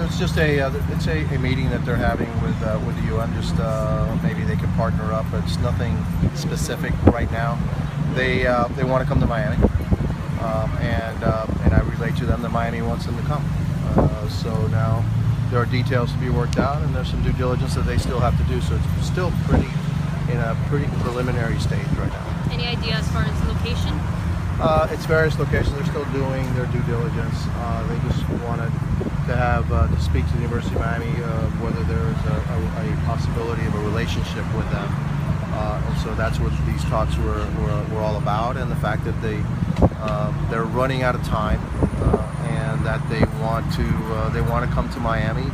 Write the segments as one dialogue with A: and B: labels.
A: It's just a meeting that they're having with the UN. Just maybe they can partner up. It's nothing specific right now. They want to come to Miami, and I relate to them that Miami wants them to come. So now there are details to be worked out, and there's some due diligence that they still have to do. So it's still in a pretty preliminary stage right now.
B: Any idea as far as location?
A: It's various locations. They're still doing their due diligence. They just wanted to have to speak to the University of Miami whether there's a possibility of a relationship with them, and so that's what these talks were all about, and the fact that they're running out of time, and that they want to come to Miami,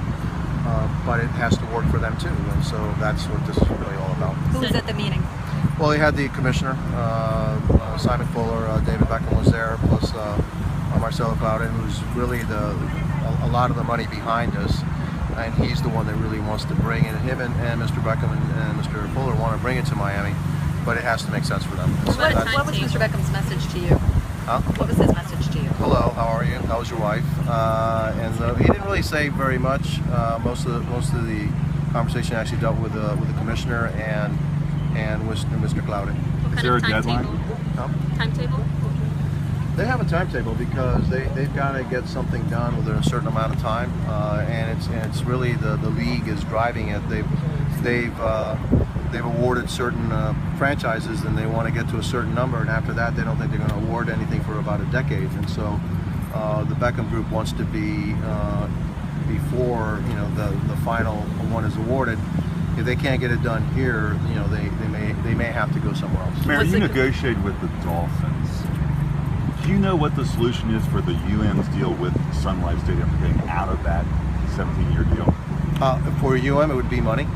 A: but it has to work for them too, and so that's what this is really all about.
C: Who was at the meeting?
A: Well, they had the commissioner, Simon Fuller, David Beckham was there, plus Marcelo Claudia, who's really a lot of the money behind us, and he's the one that really wants to bring it. Him and Mr. Beckham and Mr. Fuller want to bring it to Miami, but it has to make sense for them. So
C: What was Mr. Beckham's message to you?
A: Huh?
C: What was his message to you?
A: Hello, how are you? How's your wife? And he didn't really say very much. Most of the conversation actually dealt with the commissioner and with Mr. Claudia.
B: What
D: Is there a deadline?
B: Timetable?
A: They have a timetable because they've got to get something done within a certain amount of time, and it's really the league is driving it. They've awarded certain franchises, and they want to get to a certain number, and after that they don't think they're going to award anything for about a decade. And so the Beckham Group wants to be before the final one is awarded. If they can't get it done here, they may have to go somewhere else.
D: Mayor, you negotiated with the Dolphins. Do you know what the solution is for the UM's deal with Sun Life Stadium for getting out of that 17-year deal?
A: For UM, it would be money.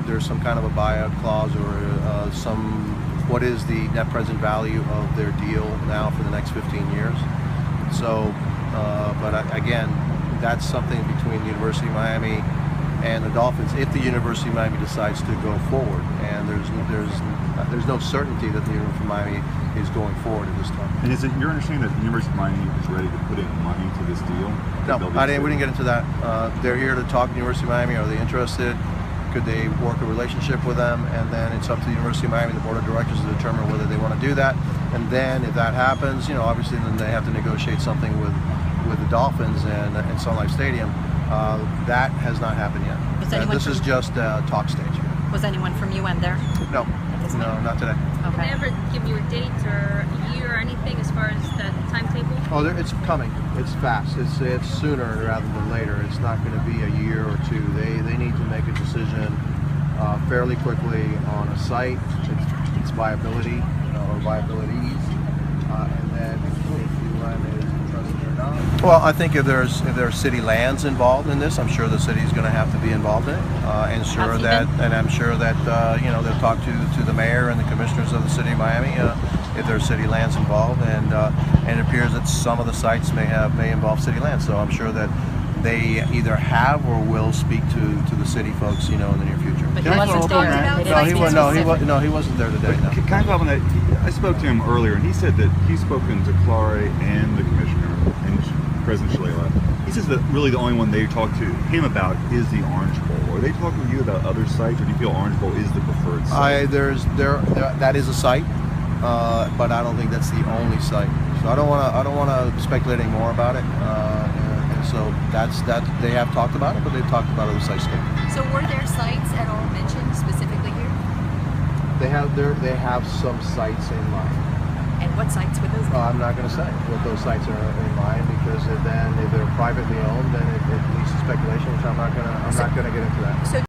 A: There's some kind of a buyout clause or what is the net present value of their deal now for the next 15 years. So, but again, that's something between the University of Miami and the Dolphins if the University of Miami decides to go forward, and there's no certainty that the University of Miami is going forward at this time.
D: And is it your understanding that the University of Miami is ready to put in money to this deal?
A: No, we didn't get into that. They're here to talk to the University of Miami. Are they interested? Could they work a relationship with them? And then it's up to the University of Miami, the board of directors, to determine whether they want to do that. And then if that happens, obviously then they have to negotiate something with the Dolphins and Sun Life Stadium. That has not happened yet. This is just talk stage.
C: Was anyone from UN there?
A: No, not today.
B: Did they ever give you a date or a year or anything as far as the timetable?
A: Oh, it's coming. It's fast. It's sooner rather than later. It's not going to be a year or two. They need to make a decision fairly quickly on a site, its viability or viabilities, and then if UN is interested or not. Well, I think if there's city lands involved in this, I'm sure the city is going to have to be involved in it, and I'm sure that they'll talk to the mayor and the commissioners of the city of Miami if there's city lands involved, and it appears that some of the sites may involve city lands. So I'm sure that they either have or will speak to the city folks, in the near future.
C: But he wasn't there.
A: No, he wasn't there today. No.
D: Can I go up on that? I spoke to him earlier, and he said that he's spoken to Clare and the commissioner and President Shalala. He says that really the only one they talk to him about is the Orange Bowl. Are they talking with you about other sites, or do you feel Orange Bowl is the preferred site?
A: That is a site, but I don't think that's the only site. So I don't want to speculate any more about it. And so that's they have talked about it, but they've talked about other sites too.
C: So were there sites at all mentioned specifically here?
A: They have some sites in mind.
C: And what sites would those be?
A: I'm not going to say what those sites are in mind, because if they're privately owned, then it leads to speculation, which I'm not going to get into that.
C: So